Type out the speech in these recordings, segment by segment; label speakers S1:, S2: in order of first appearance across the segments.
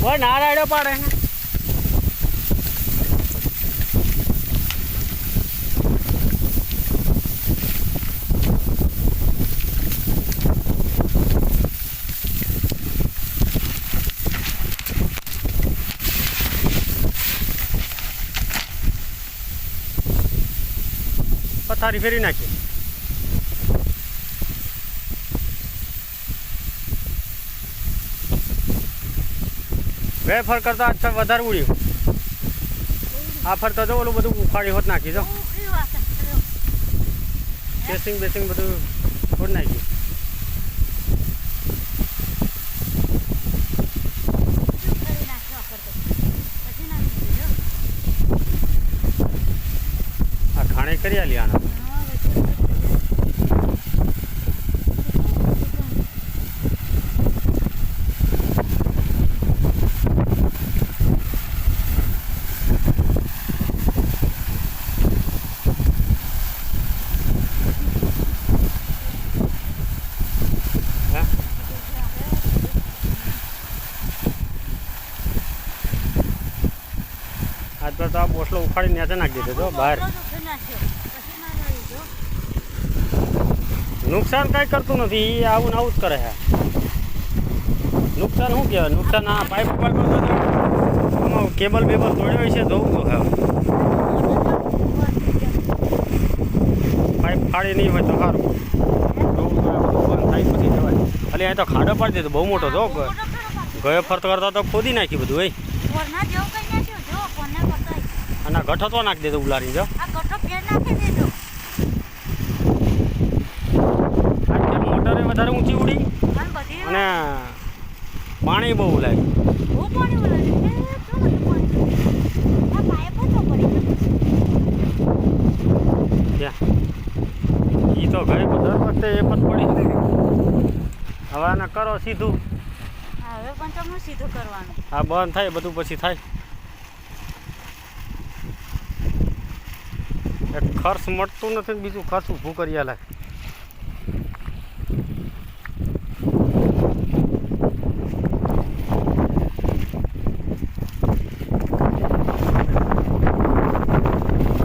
S1: કોઈ ના રાડ્યો પાડે પથારી ફેરી નાખી વેફર કરતા આજ વધારે ઉડ્યું આ ફરતા જો ઓલું બધું ઉખાડી હોત નાખી જો બેસિંગ બધું ખોટ નાખ્યું આ ખાણે કરી આલી આના આજ પર તો આ બોસલો ઉખાડી નેચે નાખી દીધો બહાર નુકસાન કાંઈ કરતું નથી એ આવું ને આવું જ કરે છે નુકસાન શું કહેવાય નુકસાન આ પાઇપ કેબલ બેબલ તોડ્યો છે ધોવું તો હા પાઇપ ફાડી નહીં હોય તો સારું ધોવું બંધ થાય પછી જવાય ખાલી અહીં તો ખાડો પાડી દીધો બહુ મોટો જો ગયો ફરતો કરતા તો ખોદી નાખ્યું બધું ભાઈ અને ગઠો તો નાખી દેતો ઉલારી જો મોટરે વધારે ઊંચી ઉડી અને પાણી બહુ લાગ્યું એ તો ઘરે દર વખતે એ પણ પડી હવે આને કરો સીધું
S2: હવે પણ તમને સીધું કરવાનું
S1: હા બંધ થાય બધું પછી થાય એક ખર્ચ મળતું નથી ને બીજું ખર્ચ ઊભું કરી આલે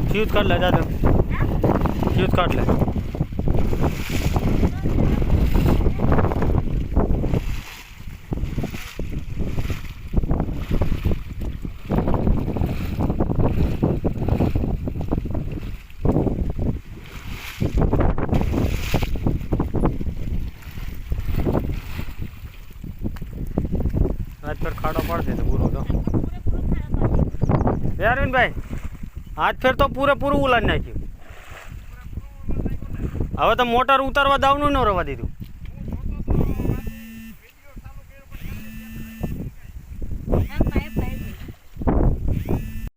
S1: ફ્યુઝ કાઢ લે દાદા ફ્યુઝ કાઢ લે આજ ફેર ખાડો પડશે તો પૂરો તો અરવિંદભાઈ આજ ફેર તો પૂરેપૂરું ઉલાડી નાખ્યું હવે તો મોટર ઉતારવા દાવનું ન રવા દીધું